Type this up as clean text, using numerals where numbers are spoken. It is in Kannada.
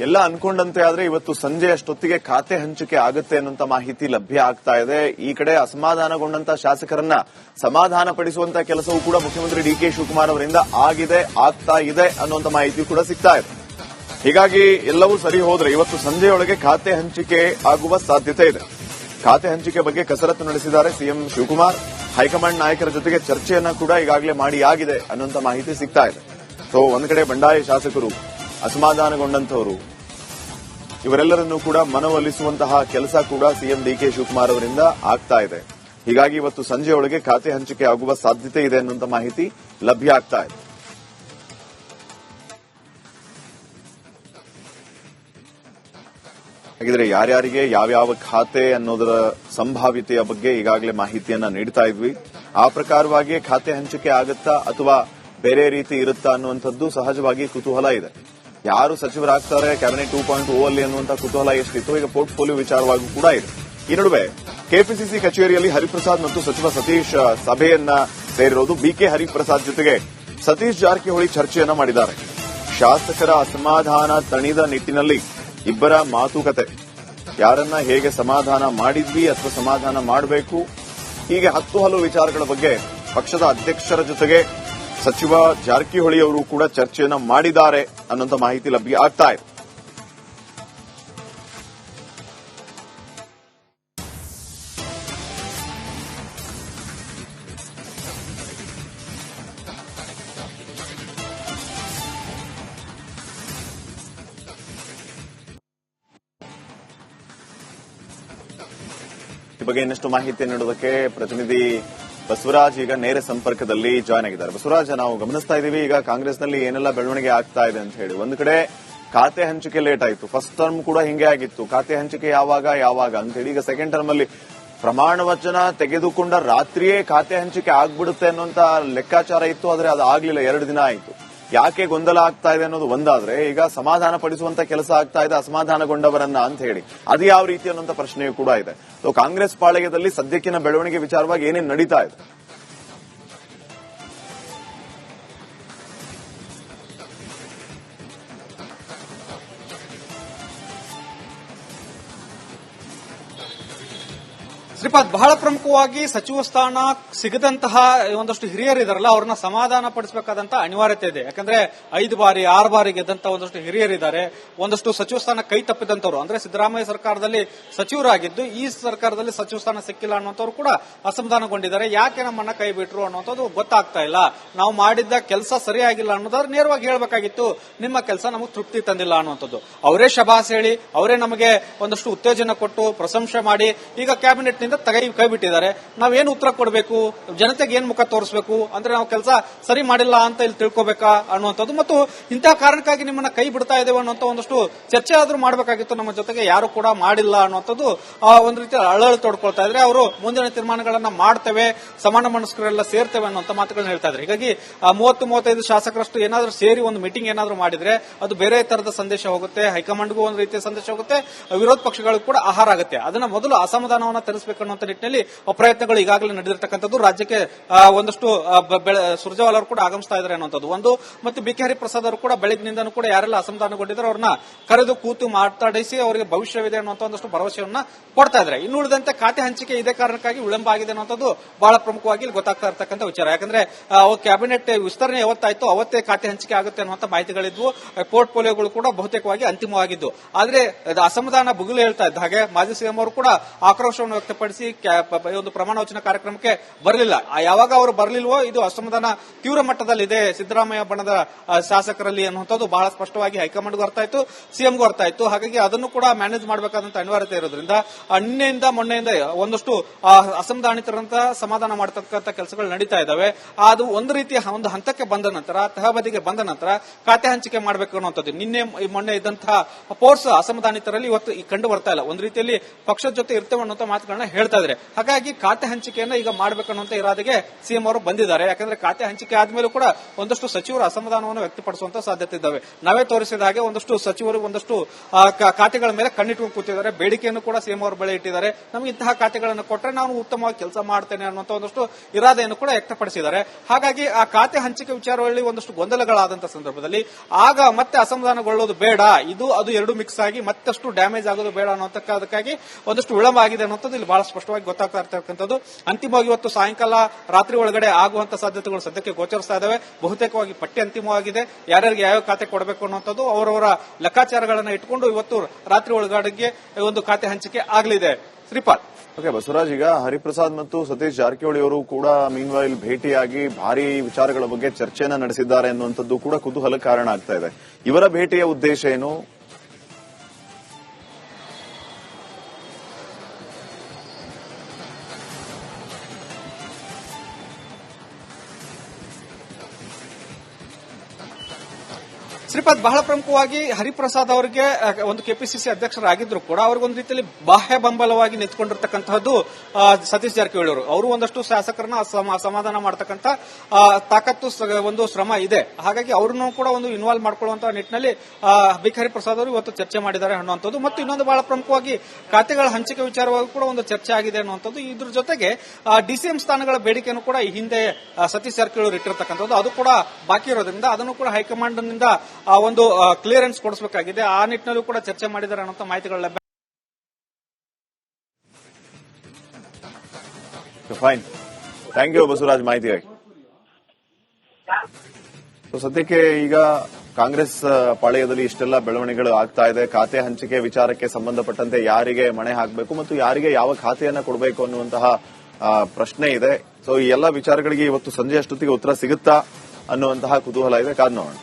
ಎಲ್ಲ ಅನ್ಕೊಂಡಂತೆ ಆದ್ರೆ ಇವತ್ತು ಸಂಜೆ ಅಷ್ಟೊತ್ತಿಗೆ ಖಾತೆ ಹಂಚಿಕೆ ಆಗುತ್ತೆ ಅನ್ನುವಂತ ಮಾಹಿತಿ ಲಭ್ಯ ಆಗ್ತಾ ಇದೆ. ಈ ಕಡೆ ಅಸಮಾಧಾನಗೊಂಡಂತ ಶಾಸಕರನ್ನ ಸಮಾಧಾನ ಪಡಿಸುವಂತ ಕೆಲಸವೂ ಕೂಡ ಮುಖ್ಯಮಂತ್ರಿ ಡಿ ಕೆ ಶಿವಕುಮಾರ್ ಅವರಿಂದ ಆಗ್ತಾ ಇದೆ ಅನ್ನುವಂತ ಮಾಹಿತಿ ಕೂಡ ಸಿಗ್ತಾ ಇದೆ. ಹೀಗಾಗಿ ಎಲ್ಲವೂ ಸರಿ ಹೋದ್ರೆ ಇವತ್ತು ಸಂಜೆಯೊಳಗೆ ಖಾತೆ ಹಂಚಿಕೆ ಆಗುವ ಸಾಧ್ಯತೆ ಇದೆ. ಖಾತೆ ಹಂಚಿಕೆ ಬಗ್ಗೆ ಕಸರತ್ತು ನಡೆಸಿದ್ದಾರೆ ಸಿಎಂ ಶಿವಕುಮಾರ್. ಹೈಕಮಾಂಡ್ ನಾಯಕರ ಜೊತೆಗೆ ಚರ್ಚೆಯನ್ನ ಕೂಡ ಈಗಾಗಲೇ ಮಾಡಿ ಆಗಿದೆ ಅನ್ನುವಂತ ಮಾಹಿತಿ ಸಿಗ್ತಾ ಇದೆ. ಸೊ ಒಂದ್ ಕಡೆ ಬಂಡಾಯ ಶಾಸಕರು, ಅಸಮಾಧಾನಗೊಂಡಂತವರು, ಇವರೆಲ್ಲರನ್ನೂ ಕೂಡ ಮನವೊಲಿಸುವಂತಹ ಕೆಲಸ ಕೂಡ ಸಿಎಂ ಡಿ ಕೆ ಶಿವಕುಮಾರ್ ಅವರಿಂದ ಆಗ್ತಾ ಇದೆ. ಹೀಗಾಗಿ ಇವತ್ತು ಸಂಜೆಯೊಳಗೆ ಖಾತೆ ಹಂಚಿಕೆ ಆಗುವ ಸಾಧ್ಯತೆ ಇದೆ ಅನ್ನುವಂತ ಮಾಹಿತಿ ಲಭ್ಯ ಆಗ್ತಾ ಇದೆ. ಹಾಗಿದ್ರೆ ಯಾರ್ಯಾರಿಗೆ ಯಾವ್ಯಾವ ಖಾತೆ ಅನ್ನೋದರ ಸಂಭಾವ್ಯತೆಯ ಬಗ್ಗೆ ಈಗಾಗಲೇ ಮಾಹಿತಿಯನ್ನ ನೀಡ್ತಾ ಇದ್ವಿ. ಆ ಪ್ರಕಾರವಾಗಿ ಖಾತೆ ಹಂಚಿಕೆ ಆಗುತ್ತಾ ಅಥವಾ ಬೇರೆ ರೀತಿ ಇರುತ್ತಾ ಅನ್ನುವಂಥದ್ದು ಸಹಜವಾಗಿ ಕುತೂಹಲ ಇದೆ. ಯಾರು ಸಚಿವರಾಗ್ತಾರೆ ಕ್ಯಾಬಿನೆಟ್ 2.0 ಅಲ್ಲಿ ಅನ್ನುವಂಥ ಕುತೂಹಲ ಎಷ್ಟಿತ್ತು, ಈಗ ಪೋರ್ಟ್ಫೋಲಿಯೋ ವಿಚಾರವಾಗಿ ಕೂಡ ಇದೆ. ಈ ನಡುವೆ ಕೆಪಿಸಿಸಿ ಕಚೇರಿಯಲ್ಲಿ ಹರಿಪ್ರಸಾದ್ ಮತ್ತು ಸಚಿವ ಸತೀಶ್ ಸಭೆಯನ್ನ ಸೇರಿರೋದು. ಬಿಕೆ ಹರಿಪ್ರಸಾದ್ ಜೊತೆಗೆ ಸತೀಶ್ ಜಾರಕಿಹೊಳಿ ಚರ್ಚೆಯನ್ನ ಮಾಡಿದ್ದಾರೆ. ಶಾಸಕರ ಅಸಮಾಧಾನ ತಣಿದ ನಿಟ್ಟಿನಲ್ಲಿ ಇಬ್ಬರ ಮಾತುಕತೆ. ಯಾರನ್ನ ಹೇಗೆ ಸಮಾಧಾನ ಮಾಡಿದ್ವಿ ಅಥವಾ ಸಮಾಧಾನ ಮಾಡಬೇಕು, ಹೀಗೆ ಹಲವು ವಿಚಾರಗಳ ಬಗ್ಗೆ ಪಕ್ಷದ ಅಧ್ಯಕ್ಷರ ಜೊತೆಗೆ ಸಚಿವ ಜಾರಕಿಹೊಳಿ ಅವರು ಕೂಡ ಚರ್ಚೆಯನ್ನ ಮಾಡಿದ್ದಾರೆ ಅನ್ನೋಂಥ ಮಾಹಿತಿ ಲಭ್ಯ ಆಗ್ತಾ ಇದೆ. ಈ ಬಗ್ಗೆ ಇನ್ನಷ್ಟು ಮಾಹಿತಿ ನೀಡೋದಕ್ಕೆ ಪ್ರತಿನಿಧಿ ಬಸವರಾಜ್ ಈಗ ನೇರ ಸಂಪರ್ಕದಲ್ಲಿ ಜಾಯ್ನ್ ಆಗಿದ್ದಾರೆ. ಬಸವರಾಜ್, ನಾವು ಗಮನಿಸ್ತಾ ಇದ್ದೀವಿ ಈಗ ಕಾಂಗ್ರೆಸ್ನಲ್ಲಿ ಏನೆಲ್ಲ ಬೆಳವಣಿಗೆ ಆಗ್ತಾ ಇದೆ ಅಂತ ಹೇಳಿ. ಒಂದು ಕಡೆ ಖಾತೆ ಹಂಚಿಕೆ ಲೇಟ್ ಆಯಿತು, ಫಸ್ಟ್ ಟರ್ಮ್ ಕೂಡ ಹಿಂಗೆ ಆಗಿತ್ತು. ಖಾತೆ ಹಂಚಿಕೆ ಯಾವಾಗ ಅಂತ ಹೇಳಿ ಈಗ ಸೆಕೆಂಡ್ ಟರ್ಮ್ ಅಲ್ಲಿ ಪ್ರಮಾಣ ವಚನ ತೆಗೆದುಕೊಂಡ ರಾತ್ರಿಯೇ ಖಾತೆ ಹಂಚಿಕೆ ಆಗ್ಬಿಡುತ್ತೆ ಅನ್ನೋಂತ ಲೆಕ್ಕಾಚಾರ ಇತ್ತು. ಆದ್ರೆ ಅದು ಆಗ್ಲಿಲ್ಲ, 2 ದಿನ ಆಯಿತು. ಯಾಕೆ ಗೊಂದಲ ಆಗ್ತಾ ಇದೆ ಅನ್ನೋದು ಒಂದಾದ್ರೆ, ಈಗ ಸಮಾಧಾನ ಪಡಿಸುವಂತ ಕೆಲಸ ಆಗ್ತಾ ಇದೆ ಅಸಮಾಧಾನಗೊಂಡವರನ್ನ ಅಂತ ಹೇಳಿ ಅದು ಯಾವ ರೀತಿ ಅನ್ನೋಂಥ ಪ್ರಶ್ನೆಯೂ ಕೂಡ ಇದೆ. ಕಾಂಗ್ರೆಸ್ ಪಾಳಯದಲ್ಲಿ ಸದ್ಯಕ್ಕಿನ ಬೆಳವಣಿಗೆ ವಿಚಾರವಾಗಿ ಏನೇನು ನಡೀತಾ ಇದೆ? ಶ್ರೀಪಾದ್, ಬಹಳ ಪ್ರಮುಖವಾಗಿ ಸಚಿವ ಸ್ಥಾನ ಸಿಗದಂತಹ ಒಂದಷ್ಟು ಹಿರಿಯರಿದಾರಲ್ಲ, ಅವ್ರನ್ನ ಸಮಾಧಾನ ಪಡಿಸಬೇಕಾದಂತ ಅನಿವಾರ್ಯತೆ ಇದೆ. ಯಾಕಂದ್ರೆ 5 ಬಾರಿ 6 ಬಾರಿ ಗೆದ್ದಂತ ಒಂದಷ್ಟು ಹಿರಿಯರಿದ್ದಾರೆ. ಒಂದಷ್ಟು ಸಚಿವ ಸ್ಥಾನ ಕೈ ತಪ್ಪಿದಂತವರು, ಅಂದ್ರೆ ಸಿದ್ದರಾಮಯ್ಯ ಸರ್ಕಾರದಲ್ಲಿ ಸಚಿವರಾಗಿದ್ದು ಈ ಸರ್ಕಾರದಲ್ಲಿ ಸಚಿವ ಸ್ಥಾನ ಸಿಕ್ಕಿಲ್ಲ ಅನ್ನುವಂಥವ್ರು ಕೂಡ ಅಸಮಾಧಾನಗೊಂಡಿದ್ದಾರೆ. ಯಾಕೆ ನಮ್ಮನ್ನ ಕೈ ಬಿಟ್ರು ಅನ್ನೋದು ಗೊತ್ತಾಗ್ತಾ ಇಲ್ಲ. ನಾವು ಮಾಡಿದ್ದ ಕೆಲಸ ಸರಿಯಾಗಿಲ್ಲ ಅನ್ನೋದಾದ್ರೆ ನೇರವಾಗಿ ಹೇಳಬೇಕಾಗಿತ್ತು, ನಿಮ್ಮ ಕೆಲಸ ನಮಗೆ ತೃಪ್ತಿ ತಂದಿಲ್ಲ ಅನ್ನುವಂಥದ್ದು. ಅವರೇ ಶಬಾಸ್ ಹೇಳಿ, ಅವರೇ ನಮಗೆ ಒಂದಷ್ಟು ಉತ್ತೇಜನ ಕೊಟ್ಟು ಪ್ರಶಂಸೆ ಮಾಡಿ ಈಗ ಕ್ಯಾಬಿನೆಟ್ ನಿಂದ ಕೈ ಬಿಟ್ಟಿದ್ದಾರೆ. ನಾವೇನು ಉತ್ತರ ಕೊಡಬೇಕು, ಜನತೆಗೆ ಏನ್ ಮುಖ ತೋರಿಸಬೇಕು, ಅಂದ್ರೆ ನಾವು ಕೆಲಸ ಸರಿ ಮಾಡಿಲ್ಲ ಅಂತ ಇಲ್ಲಿ ತಿಳ್ಕೋಬೇಕಾ ಅನ್ನುವಂಥದ್ದು. ಮತ್ತು ಇಂತಹ ಕಾರಣಕ್ಕಾಗಿ ನಿಮ್ಮನ್ನ ಕೈ ಬಿಡ್ತಾ ಇದ್ದೇವೆ ಅನ್ನುವಂಥ ಒಂದಷ್ಟು ಚರ್ಚೆ ಆದ್ರೂ ಮಾಡಬೇಕಾಗಿತ್ತು. ನಮ್ಮ ಜೊತೆಗೆ ಯಾರು ಕೂಡ ಮಾಡಿಲ್ಲ ಅನ್ನುವಂಥದ್ದು ಒಂದು ರೀತಿ ಅಳಲು ತೊಡ್ಕೊಳ್ತಾ ಇದ್ರೆ, ಅವರು ಮುಂದಿನ ತೀರ್ಮಾನಗಳನ್ನ ಮಾಡ್ತೇವೆ, ಸಮಾನ ಮನಸ್ಕರೆಲ್ಲ ಸೇರ್ತೇವೆ ಅನ್ನುವಂಥ ಮಾತುಗಳನ್ನ ಹೇಳ್ತಾ ಇದ್ದಾರೆ. ಹೀಗಾಗಿ 30-35 ಶಾಸಕರಷ್ಟು ಏನಾದ್ರೂ ಸೇರಿ ಒಂದು ಮೀಟಿಂಗ್ ಏನಾದ್ರೂ ಮಾಡಿದ್ರೆ ಅದು ಬೇರೆ ತರದ ಸಂದೇಶ ಹೋಗುತ್ತೆ, ಹೈಕಮಾಂಡ್ಗೂ ಒಂದು ರೀತಿಯ ಸಂದೇಶ ಹೋಗುತ್ತೆ, ವಿರೋಧ ಪಕ್ಷಗಳಿಗೂ ಕೂಡ ಆಹಾರ ಆಗುತ್ತೆ. ಅದನ್ನ ಮೊದಲು ಅಸಮಾಧಾನವನ್ನ ತರಿಸಬೇಕು ಅನ್ನುವಂಥ ನಿಟ್ಟಿನಲ್ಲಿ ಪ್ರಯತ್ನಗಳು ಈಗಾಗಲೇ ನಡೆದಿರತಕ್ಕಂಥದ್ದು. ರಾಜ್ಯಕ್ಕೆ ಒಂದಷ್ಟು ಸುರ್ಜೇವಾಲಾ ಅವರು ಕೂಡ ಆಗಮಿಸ್ತಾ ಇದ್ದಾರೆ ಅನ್ನುವಂಥದ್ದು ಒಂದು. ಮತ್ತು ಬಿಕೆ ಹರಿಪ್ರಸಾದ್ ಅವರು ಕೂಡ ಬೆಳಗ್ಗಿನಿಂದನೂ ಕೂಡ ಯಾರೆಲ್ಲ ಅಸಮಾಧಾನಗೊಂಡಿದ್ದಾರೆ ಅವ್ರನ್ನ ಕರೆದು ಕೂತು ಮಾತಾಡಿಸಿ ಅವರಿಗೆ ಭವಿಷ್ಯವಿದೆ ಅನ್ನುವಂಥ ಒಂದಷ್ಟು ಭರವಸೆಯನ್ನ ಕೊಡ್ತಾ ಇದ್ದಾರೆ. ಇನ್ನು ಉಳಿದಂತೆ ಖಾತೆ ಹಂಚಿಕೆ ಇದೇ ಕಾರಣಕ್ಕಾಗಿ ವಿಳಂಬ ಆಗಿದೆ ಅನ್ನುವಂಥದ್ದು ಬಹಳ ಪ್ರಮುಖವಾಗಿ ಇಲ್ಲಿ ಗೊತ್ತಾಗ್ತಾ ಇರತಕ್ಕಂಥ ವಿಚಾರ. ಯಾಕಂದ್ರೆ ಕ್ಯಾಬಿನೆಟ್ ವಿಸ್ತರಣೆ ಯಾವತ್ತಾಯ್ತು ಅವತ್ತೇ ಖಾತೆ ಹಂಚಿಕೆ ಆಗುತ್ತೆ ಅನ್ನುವಂಥ ಮಾಹಿತಿಗಳಿದ್ವು. ಪೋರ್ಟ್ಫೋಲಿಯೋಗಳು ಕೂಡ ಬಹುತೇಕವಾಗಿ ಅಂತಿಮವಾಗಿದ್ದು. ಆದ್ರೆ ಅಸಮಾಧಾನ ಬುಗುಲು ಹೇಳ್ತಾ ಇದ್ದ ಹಾಗೆ ಮಾಜಿ ಸಿಎಂ ಅವರು ಕೂಡ ಆಕ್ರೋಶವನ್ನು ವ್ಯಕ್ತಪಡಿಸಿ ಒಂದು ಪ್ರಮಾಣ ವಚನ ಕಾರ್ಯಕ್ರಮಕ್ಕೆ ಬರಲಿಲ್ಲ. ಯಾವಾಗ ಅವರು ಬರಲಿಲ್ವೋ ಇದು ಅಸಮಾಧಾನ ತೀವ್ರ ಮಟ್ಟದಲ್ಲಿದೆ ಸಿದ್ದರಾಮಯ್ಯ ಬಣದ ಶಾಸಕರಲ್ಲಿ ಅನ್ನುವಂಥದ್ದು ಬಹಳ ಸ್ಪಷ್ಟವಾಗಿ ಹೈಕಮಾಂಡ್ಗೂ ಅರ್ಥ ಆಯ್ತು, ಸಿಎಂಗೂ ಅರ್ಥ ಆಯ್ತು. ಹಾಗಾಗಿ ಅದನ್ನು ಕೂಡ ಮ್ಯಾನೇಜ್ ಮಾಡಬೇಕಾದಂತ ಅನಿವಾರ್ಯತೆ ಇರೋದ್ರಿಂದ ನಿನ್ನೆಯಿಂದ ಮೊನ್ನೆಯಿಂದ ಒಂದಷ್ಟು ಅಸಮಾಧಾನಿತರಂತ ಸಮಾಧಾನ ಮಾಡತಕ್ಕಂಥ ಕೆಲಸಗಳು ನಡೀತಾ ಇದ್ದಾವೆ. ಅದು ಒಂದು ರೀತಿಯ ಒಂದು ಹಂತಕ್ಕೆ ಬಂದ ನಂತರ, ತಹಬದಿಗೆ ಬಂದ ನಂತರ ಖಾತೆ ಹಂಚಿಕೆ ಮಾಡಬೇಕು ಅನ್ನುವಂಥದ್ದು ನಿನ್ನೆ ಮೊನ್ನೆ ಇದ್ದಂತಹ ಫೋರ್ಸ್ ಅಸಮಾಧಾನಿತರಲ್ಲಿ ಇವತ್ತು ಕಂಡು ಬರ್ತಾ ಇಲ್ಲ. ಒಂದು ರೀತಿಯಲ್ಲಿ ಪಕ್ಷದ ಜೊತೆ ಇರ್ತೇವೆ ಅನ್ನುವಂಥ ಮಾತುಗಳನ್ನ ಹೇಳ್ತಾ ಇದ್ದಾರೆ. ಹಾಗಾಗಿ ಖಾತೆ ಹಂಚಿಕೆಯನ್ನ ಈಗ ಮಾಡಬೇಕನ್ನುವಂತ ಇರಾದೆಗೆ ಸಿಎಂ ಅವರು ಬಂದಿದ್ದಾರೆ. ಯಾಕಂದ್ರೆ ಖಾತೆ ಹಂಚಿಕೆ ಆದ್ಮೇಲೂ ಕೂಡ ಒಂದಷ್ಟು ಸಚಿವರು ಅಸಮಾಧಾನವನ್ನು ವ್ಯಕ್ತಪಡಿಸುವಂತ ಸಾಧ್ಯತೆ ಇದ್ದಾವೆ. ನಾವೇ ತೋರಿಸಿದ ಹಾಗೆ ಒಂದಷ್ಟು ಸಚಿವರು ಒಂದಷ್ಟು ಖಾತೆಗಳ ಮೇಲೆ ಕಣ್ಣಿಟ್ಕೊಂಡು ಕೂತಿದ್ದಾರೆ. ಬೇಡಿಕೆಯನ್ನು ಕೂಡ ಸಿಎಂ ಅವರು ಬಳಿ ಇಟ್ಟಿದ್ದಾರೆ. ನಮಗೆ ಇಂತಹ ಖಾತೆಗಳನ್ನು ಕೊಟ್ಟರೆ ನಾನು ಉತ್ತಮವಾಗಿ ಕೆಲಸ ಮಾಡ್ತೇನೆ ಅನ್ನುವಂತ ಒಂದಷ್ಟು ಇರಾದೆಯನ್ನು ಕೂಡ ವ್ಯಕ್ತಪಡಿಸಿದ್ದಾರೆ. ಹಾಗಾಗಿ ಆ ಖಾತೆ ಹಂಚಿಕೆ ವಿಚಾರದಲ್ಲಿ ಒಂದಷ್ಟು ಗೊಂದಲಗಳಾದಂತಹ ಸಂದರ್ಭದಲ್ಲಿ ಆಗ ಮತ್ತೆ ಅಸಮಾಧಾನಗೊಳ್ಳೋದು ಬೇಡ, ಅದು ಎರಡು ಮಿಕ್ಸ್ ಆಗಿ ಮತ್ತಷ್ಟು ಡ್ಯಾಮೇಜ್ ಆಗೋದು ಬೇಡ ಅನ್ನೋದಕ್ಕಾಗಿ ಒಂದಷ್ಟು ವಿಳಂಬ ಆಗಿದೆ ಅನ್ನೋದು ಇಲ್ಲಿ ಬಹಳ ಸ್ಪಷ್ಟವಾಗಿ ಗೊತ್ತಾಗ್ತಾ ಇರ್ತಕ್ಕಂಥದ್ದು. ಅಂತಿಮವಾಗಿ ಇವತ್ತು ಸಾಯಂಕಾಲ ರಾತ್ರಿ ಒಳಗಡೆ ಆಗುವಂತಹ ಸಾಧ್ಯತೆಗಳು ಸದ್ಯಕ್ಕೆ ಗೋಚರಿಸ್ತಾ ಇದಾವೆ. ಬಹುತೇಕವಾಗಿ ಪಟ್ಟಿ ಅಂತಿಮವಾಗಿ ಯಾರ್ಯಾರಿಗೆ ಯಾವ ಖಾತೆ ಕೊಡಬೇಕು ಅನ್ನುವಂಥದ್ದು ಅವರವರ ಲೆಕ್ಕಾಚಾರಗಳನ್ನು ಇಟ್ಕೊಂಡು ಇವತ್ತು ರಾತ್ರಿ ಒಳಗಡೆಗೆ ಒಂದು ಖಾತೆ ಹಂಚಿಕೆ ಆಗಲಿದೆ. ಶ್ರೀಪಾಲ್. ಓಕೆ ಬಸವರಾಜ್, ಈಗ ಹರಿಪ್ರಸಾದ್ ಮತ್ತು ಸತೀಶ್ ಜಾರಕಿಹೊಳಿ ಅವರು ಕೂಡ ಮೀನ್ವೈಲ್ ಭೇಟಿಯಾಗಿ ಭಾರಿ ವಿಚಾರಗಳ ಬಗ್ಗೆ ಚರ್ಚೆಯನ್ನ ನಡೆಸಿದ್ದಾರೆ ಅನ್ನುವಂಥದ್ದು ಕೂಡ ಕುತೂಹಲ ಕಾರಣ ಆಗ್ತಾ ಇದೆ. ಇವರ ಭೇಟಿಯ ಉದ್ದೇಶ ಏನು? ಶ್ರೀಪಾದ್, ಬಹಳ ಪ್ರಮುಖವಾಗಿ ಹರಿಪ್ರಸಾದ್ ಅವರಿಗೆ ಒಂದು ಕೆಪಿಸಿಸಿ ಅಧ್ಯಕ್ಷರಾಗಿದ್ರು ಕೂಡ ಅವ್ರಿಗೊಂದು ರೀತಿಯಲ್ಲಿ ಬಾಹ್ಯ ಬೆಂಬಲವಾಗಿ ನಿಂತ್ಕೊಂಡಿರ್ತಕ್ಕಂತಹದ್ದು ಸತೀಶ್ ಜಾರಕಿಹೊಳಿ ಅವರು ಒಂದಷ್ಟು ಶಾಸಕರನ್ನ ಸಮಾಧಾನ ಮಾಡತಕ್ಕಂತ ತಾಕತ್ತು ಒಂದು ಶ್ರಮ ಇದೆ. ಹಾಗಾಗಿ ಅವ್ರನ್ನು ಕೂಡ ಒಂದು ಇನ್ವಾಲ್ವ್ ಮಾಡ್ಕೊಳ್ಳುವಂತಹ ನಿಟ್ಟಿನಲ್ಲಿ ಬಿ ಹರಿಪ್ರಸಾದ್ ಅವರು ಇವತ್ತು ಚರ್ಚೆ ಮಾಡಿದ್ದಾರೆ ಅನ್ನುವಂಥದ್ದು. ಮತ್ತು ಇನ್ನೊಂದು ಬಹಳ ಪ್ರಮುಖವಾಗಿ ಖಾತೆಗಳ ಹಂಚಿಕೆ ವಿಚಾರವಾಗಿ ಕೂಡ ಒಂದು ಚರ್ಚೆ ಆಗಿದೆ ಅನ್ನುವಂಥದ್ದು. ಇದ್ರ ಜೊತೆಗೆ ಡಿಸಿಎಂ ಸ್ಥಾನಗಳ ಬೇಡಿಕೆಯನ್ನು ಕೂಡ ಈ ಹಿಂದೆ ಸತೀಶ್ ಜಾರಕಿಹೊಳಿ ಅವರು ಇಟ್ಟಿರತಕ್ಕಂಥದ್ದು, ಅದು ಕೂಡ ಬಾಕಿ ಇರೋದ್ರಿಂದ ಅದನ್ನು ಕೂಡ ಹೈಕಮಾಂಡ್ ನಿಂದ ಒಂದು ಕ್ಲಿಯರೆನ್ಸ್ ಕೊಡಿಸಬೇಕಾಗಿದೆ. ಆ ನಿಟ್ಟಿನಲ್ಲೂ ಕೂಡ ಚರ್ಚೆ ಮಾಡಿದ್ದಾರೆ ಅನ್ನೋ ಮಾಹಿತಿಗಳ ಲಭ್ಯ. ಫೈನ್, ಥ್ಯಾಂಕ್ ಯು ಬಸವರಾಜ್ ಮಾಹಿತಿಗಾಗಿ. ಸದ್ಯಕ್ಕೆ ಈಗ ಕಾಂಗ್ರೆಸ್ ಪಾಳೆಯದಲ್ಲಿ ಇಷ್ಟೆಲ್ಲ ಬೆಳವಣಿಗೆಗಳು ಆಗ್ತಾ ಇದೆ. ಖಾತೆ ಹಂಚಿಕೆ ವಿಚಾರಕ್ಕೆ ಸಂಬಂಧಪಟ್ಟಂತೆ ಯಾರಿಗೆ ಮಣೆ ಹಾಕಬೇಕು ಮತ್ತು ಯಾರಿಗೆ ಯಾವ ಖಾತೆಯನ್ನ ಕೊಡಬೇಕು ಅನ್ನುವಂತಹ ಪ್ರಶ್ನೆ ಇದೆ. ಸೊ ಈ ಎಲ್ಲ ವಿಚಾರಗಳಿಗೆ ಇವತ್ತು ಸಂಜೆ ಅಷ್ಟೊತ್ತಿಗೆ ಉತ್ತರ ಸಿಗುತ್ತಾ ಅನ್ನುವಂತಹ ಕುತೂಹಲ ಇದೆ. ಕಾದ್ ನೋಡೋಣ.